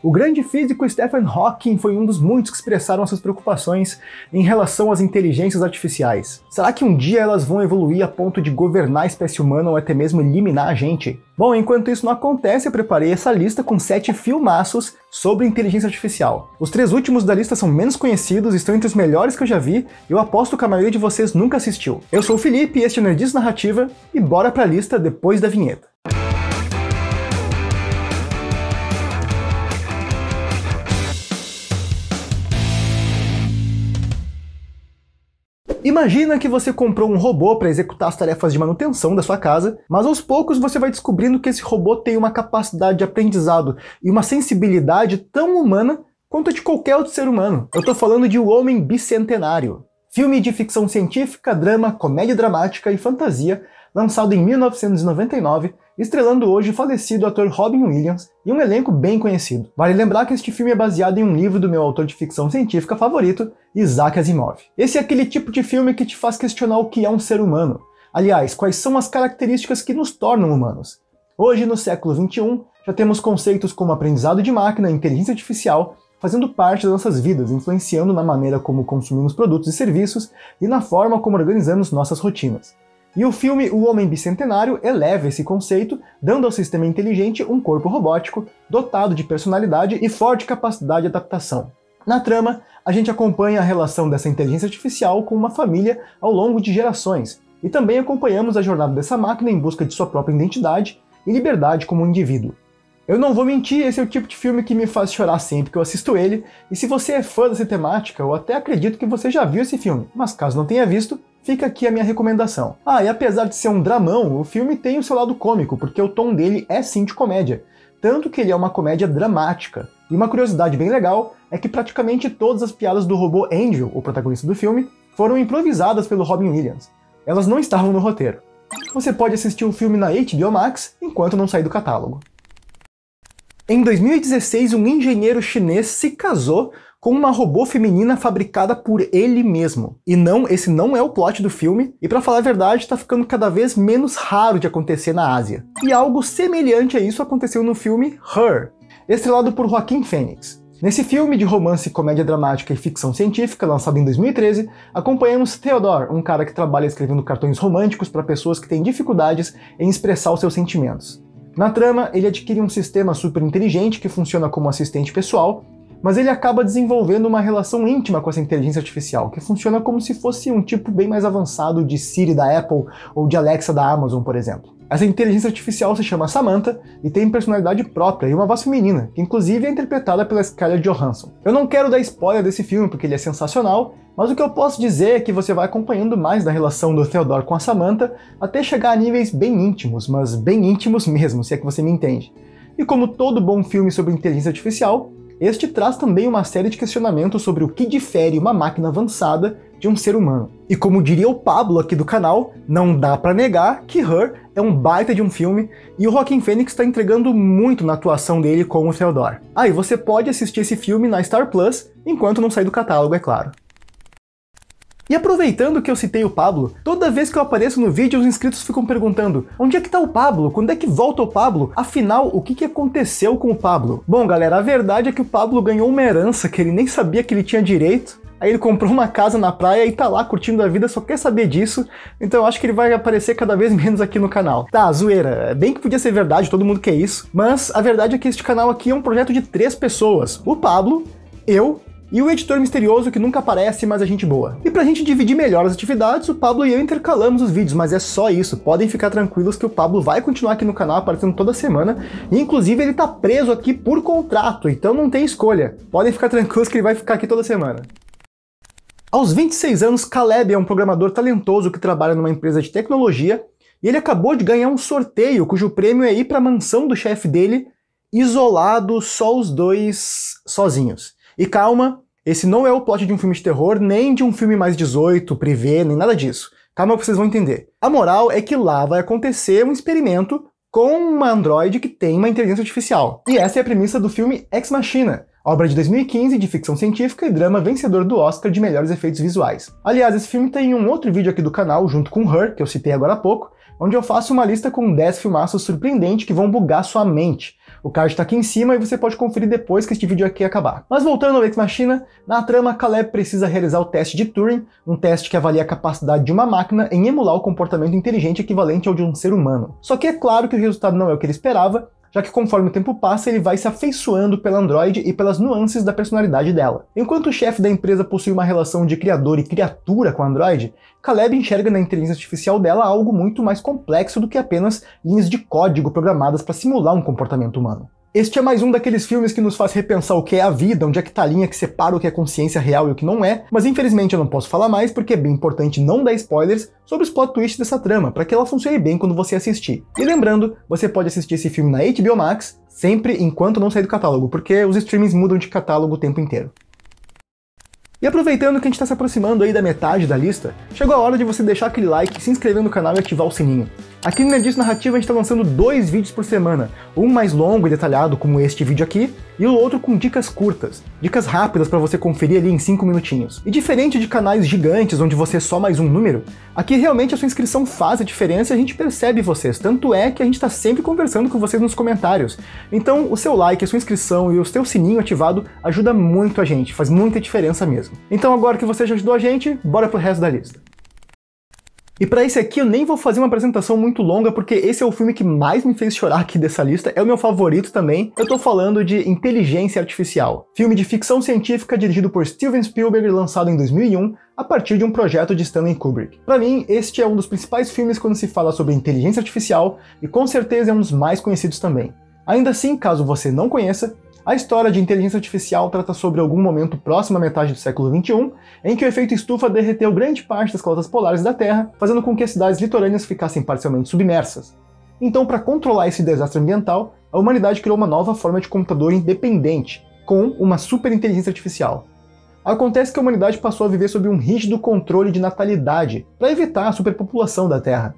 O grande físico Stephen Hawking foi um dos muitos que expressaram suas preocupações em relação às inteligências artificiais. Será que um dia elas vão evoluir a ponto de governar a espécie humana ou até mesmo eliminar a gente? Bom, enquanto isso não acontece, eu preparei essa lista com 7 filmaços sobre inteligência artificial. Os 3 últimos da lista são menos conhecidos, estão entre os melhores que eu já vi, e eu aposto que a maioria de vocês nunca assistiu. Eu sou o Felipe, este é o Nerdice Narrativa, e bora pra lista depois da vinheta. Imagina que você comprou um robô para executar as tarefas de manutenção da sua casa, mas aos poucos você vai descobrindo que esse robô tem uma capacidade de aprendizado e uma sensibilidade tão humana quanto a de qualquer outro ser humano. Eu tô falando de O Homem Bicentenário. Filme de ficção científica, drama, comédia dramática e fantasia, lançado em 1999, estrelando hoje o falecido ator Robin Williams e um elenco bem conhecido. Vale lembrar que este filme é baseado em um livro do meu autor de ficção científica favorito, Isaac Asimov. Esse é aquele tipo de filme que te faz questionar o que é um ser humano. Aliás, quais são as características que nos tornam humanos. Hoje, no século XXI, já temos conceitos como aprendizado de máquina e inteligência artificial fazendo parte das nossas vidas, influenciando na maneira como consumimos produtos e serviços e na forma como organizamos nossas rotinas. E o filme O Homem Bicentenário eleva esse conceito, dando ao sistema inteligente um corpo robótico, dotado de personalidade e forte capacidade de adaptação. Na trama, a gente acompanha a relação dessa inteligência artificial com uma família ao longo de gerações, e também acompanhamos a jornada dessa máquina em busca de sua própria identidade e liberdade como um indivíduo. Eu não vou mentir, esse é o tipo de filme que me faz chorar sempre que eu assisto ele, e se você é fã dessa temática, eu até acredito que você já viu esse filme, mas caso não tenha visto, fica aqui a minha recomendação. Ah, e apesar de ser um dramão, o filme tem o seu lado cômico, porque o tom dele é sim de comédia, tanto que ele é uma comédia dramática. E uma curiosidade bem legal é que praticamente todas as piadas do robô Angel, o protagonista do filme, foram improvisadas pelo Robin Williams. Elas não estavam no roteiro. Você pode assistir o filme na HBO Max enquanto não sair do catálogo. Em 2016, um engenheiro chinês se casou com uma robô feminina fabricada por ele mesmo. E não, esse não é o plot do filme, e pra falar a verdade, tá ficando cada vez menos raro de acontecer na Ásia. E algo semelhante a isso aconteceu no filme Her, estrelado por Joaquin Phoenix. Nesse filme de romance, comédia dramática e ficção científica, lançado em 2013, acompanhamos Theodore, um cara que trabalha escrevendo cartões românticos para pessoas que têm dificuldades em expressar os seus sentimentos. Na trama, ele adquire um sistema super inteligente que funciona como assistente pessoal, mas ele acaba desenvolvendo uma relação íntima com essa inteligência artificial, que funciona como se fosse um tipo bem mais avançado de Siri da Apple ou de Alexa da Amazon, por exemplo. Essa inteligência artificial se chama Samantha e tem personalidade própria e uma voz feminina, que inclusive é interpretada pela Scarlett Johansson. Eu não quero dar spoiler desse filme porque ele é sensacional, mas o que eu posso dizer é que você vai acompanhando mais da relação do Theodore com a Samantha até chegar a níveis bem íntimos, mas bem íntimos mesmo, se é que você me entende. E como todo bom filme sobre inteligência artificial, este traz também uma série de questionamentos sobre o que difere uma máquina avançada de um ser humano. E como diria o Pablo aqui do canal, não dá pra negar que Her é um baita de um filme e o Joaquin Phoenix está entregando muito na atuação dele com o Theodore. Ah, e você pode assistir esse filme na Star Plus enquanto não sair do catálogo, é claro. E aproveitando que eu citei o Pablo, toda vez que eu apareço no vídeo os inscritos ficam perguntando: onde é que tá o Pablo? Quando é que volta o Pablo? Afinal, o que aconteceu com o Pablo? Bom galera, a verdade é que o Pablo ganhou uma herança que ele nem sabia que ele tinha direito. Aí ele comprou uma casa na praia e tá lá curtindo a vida, só quer saber disso, então eu acho que ele vai aparecer cada vez menos aqui no canal. Tá, zoeira, bem que podia ser verdade, todo mundo quer isso, mas a verdade é que este canal aqui é um projeto de 3 pessoas, o Pablo, eu e o editor misterioso que nunca aparece, mas é gente boa. E pra gente dividir melhor as atividades, o Pablo e eu intercalamos os vídeos, mas é só isso, podem ficar tranquilos que o Pablo vai continuar aqui no canal aparecendo toda semana, e inclusive ele tá preso aqui por contrato, então não tem escolha. Podem ficar tranquilos que ele vai ficar aqui toda semana. Aos 26 anos, Caleb é um programador talentoso que trabalha numa empresa de tecnologia e ele acabou de ganhar um sorteio cujo prêmio é ir para a mansão do chefe dele, isolado, só os dois sozinhos. E calma, esse não é o plot de um filme de terror, nem de um filme mais 18, privê, nem nada disso. Calma que vocês vão entender. A moral é que lá vai acontecer um experimento com uma androide que tem uma inteligência artificial. E essa é a premissa do filme Ex Machina, obra de 2015 de ficção científica e drama vencedor do Oscar de melhores efeitos visuais. Aliás, esse filme tem um outro vídeo aqui do canal, junto com Her, que eu citei agora há pouco, onde eu faço uma lista com 10 filmaços surpreendentes que vão bugar sua mente. O card tá aqui em cima e você pode conferir depois que este vídeo aqui acabar. Mas voltando ao Ex Machina, na trama, Caleb precisa realizar o teste de Turing, um teste que avalia a capacidade de uma máquina em emular o comportamento inteligente equivalente ao de um ser humano. Só que é claro que o resultado não é o que ele esperava, já que conforme o tempo passa, ele vai se afeiçoando pela androide e pelas nuances da personalidade dela. Enquanto o chefe da empresa possui uma relação de criador e criatura com a androide, Caleb enxerga na inteligência artificial dela algo muito mais complexo do que apenas linhas de código programadas para simular um comportamento humano. Este é mais um daqueles filmes que nos faz repensar o que é a vida, onde é que tá a linha que separa o que é consciência real e o que não é, mas infelizmente eu não posso falar mais porque é bem importante não dar spoilers sobre os plot twists dessa trama, para que ela funcione bem quando você assistir. E lembrando, você pode assistir esse filme na HBO Max, sempre enquanto não sair do catálogo, porque os streamings mudam de catálogo o tempo inteiro. E aproveitando que a gente está se aproximando aí da metade da lista, chegou a hora de você deixar aquele like, se inscrever no canal e ativar o sininho. Aqui no Nerdice Narrativa a gente está lançando 2 vídeos por semana, um mais longo e detalhado como este vídeo aqui, e o outro com dicas curtas, dicas rápidas para você conferir ali em 5 minutinhos. E diferente de canais gigantes onde você é só mais um número, aqui realmente a sua inscrição faz a diferença e a gente percebe vocês, tanto é que a gente está sempre conversando com vocês nos comentários. Então o seu like, a sua inscrição e o seu sininho ativado ajuda muito a gente, faz muita diferença mesmo. Então agora que você já ajudou a gente, bora pro resto da lista. E para esse aqui eu nem vou fazer uma apresentação muito longa, porque esse é o filme que mais me fez chorar aqui dessa lista, é o meu favorito também. Eu tô falando de Inteligência Artificial, filme de ficção científica dirigido por Steven Spielberg e lançado em 2001, a partir de um projeto de Stanley Kubrick. Para mim, este é um dos principais filmes quando se fala sobre inteligência artificial, e com certeza é um dos mais conhecidos também. Ainda assim, caso você não conheça, a história de inteligência artificial trata sobre algum momento próximo à metade do século XXI, em que o efeito estufa derreteu grande parte das calotas polares da Terra, fazendo com que as cidades litorâneas ficassem parcialmente submersas. Então, para controlar esse desastre ambiental, a humanidade criou uma nova forma de computador independente, com uma superinteligência artificial. Acontece que a humanidade passou a viver sob um rígido controle de natalidade, para evitar a superpopulação da Terra.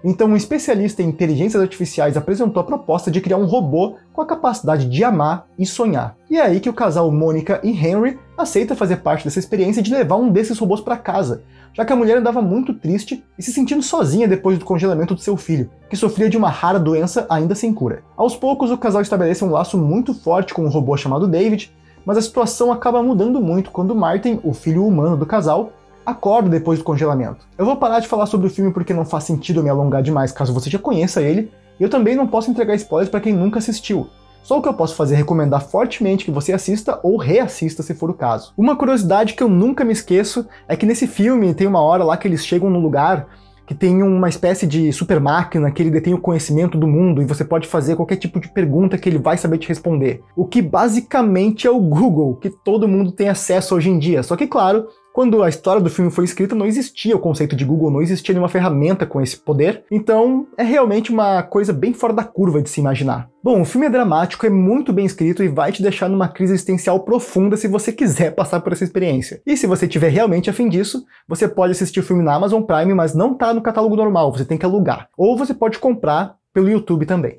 Então um especialista em inteligências artificiais apresentou a proposta de criar um robô com a capacidade de amar e sonhar. E é aí que o casal Monica e Henry aceita fazer parte dessa experiência de levar um desses robôs para casa, já que a mulher andava muito triste e se sentindo sozinha depois do congelamento do seu filho, que sofria de uma rara doença ainda sem cura. Aos poucos o casal estabelece um laço muito forte com um robô chamado David, mas a situação acaba mudando muito quando Martin, o filho humano do casal, acorda depois do congelamento. Eu vou parar de falar sobre o filme porque não faz sentido eu me alongar demais caso você já conheça ele, e eu também não posso entregar spoilers para quem nunca assistiu. Só o que eu posso fazer é recomendar fortemente que você assista ou reassista se for o caso. Uma curiosidade que eu nunca me esqueço é que nesse filme tem uma hora lá que eles chegam num lugar que tem uma espécie de super máquina que ele detém o conhecimento do mundo e você pode fazer qualquer tipo de pergunta que ele vai saber te responder. O que basicamente é o Google, que todo mundo tem acesso hoje em dia. Só que, claro, quando a história do filme foi escrita, não existia o conceito de Google, não existia nenhuma ferramenta com esse poder, então é realmente uma coisa bem fora da curva de se imaginar. Bom, o filme é dramático, é muito bem escrito e vai te deixar numa crise existencial profunda se você quiser passar por essa experiência. E se você tiver realmente afim disso, você pode assistir o filme na Amazon Prime, mas não tá no catálogo normal, você tem que alugar. Ou você pode comprar pelo YouTube também.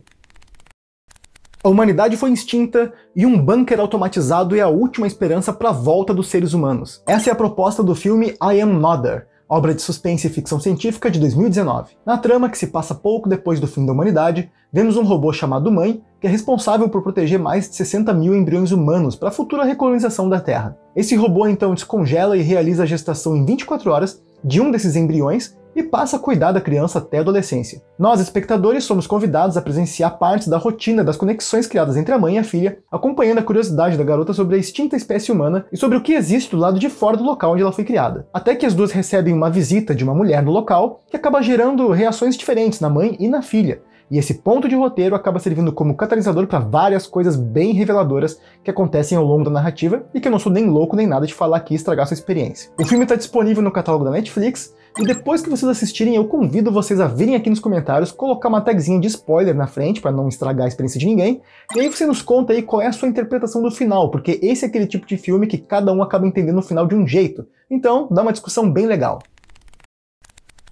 A humanidade foi extinta e um bunker automatizado é a última esperança para a volta dos seres humanos. Essa é a proposta do filme I Am Mother, obra de suspense e ficção científica de 2019. Na trama, que se passa pouco depois do fim da humanidade, vemos um robô chamado Mãe, que é responsável por proteger mais de 60 mil embriões humanos para a futura recolonização da Terra. Esse robô então descongela e realiza a gestação em 24 horas de um desses embriões e passa a cuidar da criança até a adolescência. Nós, espectadores, somos convidados a presenciar partes da rotina das conexões criadas entre a mãe e a filha, acompanhando a curiosidade da garota sobre a extinta espécie humana e sobre o que existe do lado de fora do local onde ela foi criada. Até que as duas recebem uma visita de uma mulher no local, que acaba gerando reações diferentes na mãe e na filha. E esse ponto de roteiro acaba servindo como catalisador para várias coisas bem reveladoras que acontecem ao longo da narrativa e que eu não sou nem louco nem nada de falar aqui e estragar sua experiência. O filme está disponível no catálogo da Netflix, e depois que vocês assistirem, eu convido vocês a virem aqui nos comentários, colocar uma tagzinha de spoiler na frente, para não estragar a experiência de ninguém, e aí você nos conta aí qual é a sua interpretação do final, porque esse é aquele tipo de filme que cada um acaba entendendo o final de um jeito. Então, dá uma discussão bem legal.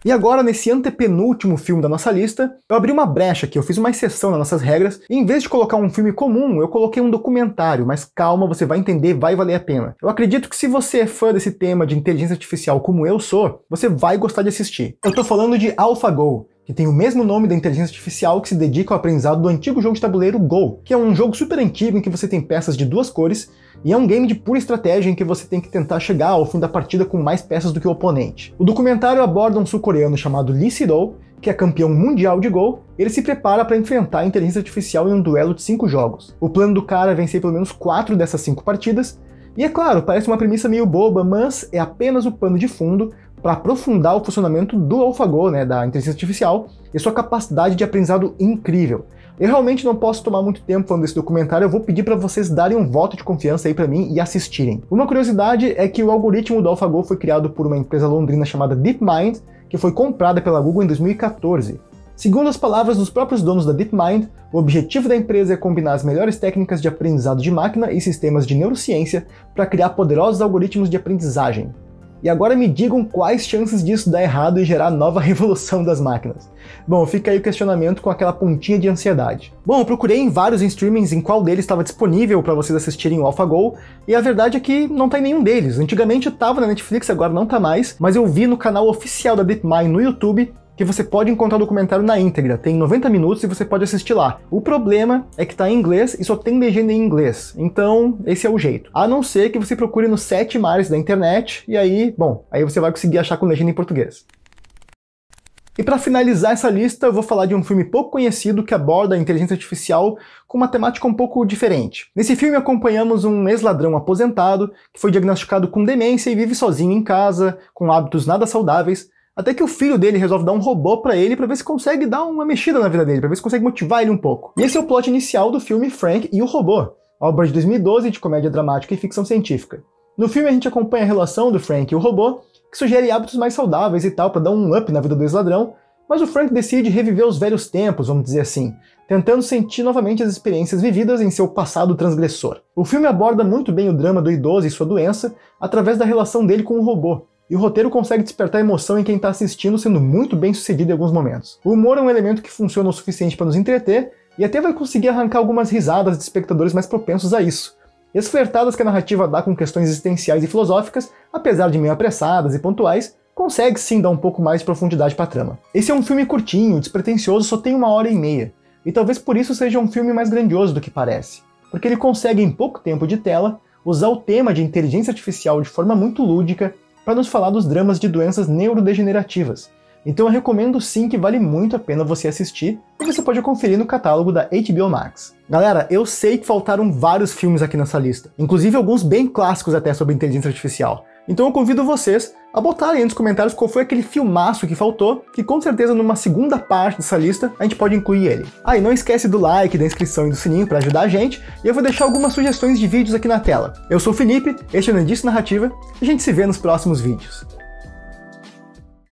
E agora, nesse antepenúltimo filme da nossa lista, eu abri uma brecha aqui, eu fiz uma exceção nas nossas regras, e em vez de colocar um filme comum, eu coloquei um documentário, mas calma, você vai entender, vai valer a pena. Eu acredito que se você é fã desse tema de inteligência artificial como eu sou, você vai gostar de assistir. Eu tô falando de AlphaGo, que tem o mesmo nome da inteligência artificial que se dedica ao aprendizado do antigo jogo de tabuleiro Go, que é um jogo super antigo em que você tem peças de 2 cores, e é um game de pura estratégia em que você tem que tentar chegar ao fim da partida com mais peças do que o oponente. O documentário aborda um sul-coreano chamado Lee Sedol, que é campeão mundial de Go, e ele se prepara para enfrentar a inteligência artificial em um duelo de 5 jogos. O plano do cara é vencer pelo menos 4 dessas 5 partidas, e é claro, parece uma premissa meio boba, mas é apenas o pano de fundo para aprofundar o funcionamento do AlphaGo, da inteligência artificial, e sua capacidade de aprendizado incrível. Eu realmente não posso tomar muito tempo falando desse documentário, eu vou pedir para vocês darem um voto de confiança aí para mim e assistirem. Uma curiosidade é que o algoritmo do AlphaGo foi criado por uma empresa londrina chamada DeepMind, que foi comprada pela Google em 2014. Segundo as palavras dos próprios donos da DeepMind, o objetivo da empresa é combinar as melhores técnicas de aprendizado de máquina e sistemas de neurociência para criar poderosos algoritmos de aprendizagem. E agora me digam quais chances disso dar errado e gerar a nova revolução das máquinas. Bom, fica aí o questionamento com aquela pontinha de ansiedade. Bom, eu procurei em vários streamings em qual deles estava disponível para vocês assistirem o AlphaGo, e a verdade é que não tá em nenhum deles. Antigamente estava na Netflix, agora não tá mais, mas eu vi no canal oficial da DeepMind no YouTube que você pode encontrar o documentário na íntegra, tem 90 minutos e você pode assistir lá. O problema é que tá em inglês e só tem legenda em inglês, então esse é o jeito. A não ser que você procure nos 7 mares da internet, e aí, bom, aí você vai conseguir achar com legenda em português. E para finalizar essa lista, eu vou falar de um filme pouco conhecido que aborda a inteligência artificial com uma temática um pouco diferente. Nesse filme acompanhamos um ex-ladrão aposentado que foi diagnosticado com demência e vive sozinho em casa, com hábitos nada saudáveis, até que o filho dele resolve dar um robô pra ele pra ver se consegue dar uma mexida na vida dele, pra ver se consegue motivar ele um pouco. E esse é o plot inicial do filme Frank e o Robô, obra de 2012 de comédia dramática e ficção científica. No filme a gente acompanha a relação do Frank e o robô, que sugere hábitos mais saudáveis e tal pra dar um up na vida do ex-ladrão, mas o Frank decide reviver os velhos tempos, vamos dizer assim, tentando sentir novamente as experiências vividas em seu passado transgressor. O filme aborda muito bem o drama do idoso e sua doença através da relação dele com o robô, e o roteiro consegue despertar emoção em quem está assistindo, sendo muito bem sucedido em alguns momentos. O humor é um elemento que funciona o suficiente para nos entreter, e até vai conseguir arrancar algumas risadas de espectadores mais propensos a isso. E as flertadas que a narrativa dá com questões existenciais e filosóficas, apesar de meio apressadas e pontuais, consegue sim dar um pouco mais de profundidade para a trama. Esse é um filme curtinho, despretensioso, só tem 1h30, e talvez por isso seja um filme mais grandioso do que parece, porque ele consegue em pouco tempo de tela usar o tema de inteligência artificial de forma muito lúdica para nos falar dos dramas de doenças neurodegenerativas. Então eu recomendo sim que vale muito a pena você assistir, e você pode conferir no catálogo da HBO Max. Galera, eu sei que faltaram vários filmes aqui nessa lista, inclusive alguns bem clássicos até sobre inteligência artificial. Então eu convido vocês a botarem aí nos comentários qual foi aquele filmaço que faltou, que com certeza numa segunda parte dessa lista a gente pode incluir ele. Ah, e não esquece do like, da inscrição e do sininho para ajudar a gente, e eu vou deixar algumas sugestões de vídeos aqui na tela. Eu sou o Felipe, este é o Nerdice Narrativa, e a gente se vê nos próximos vídeos.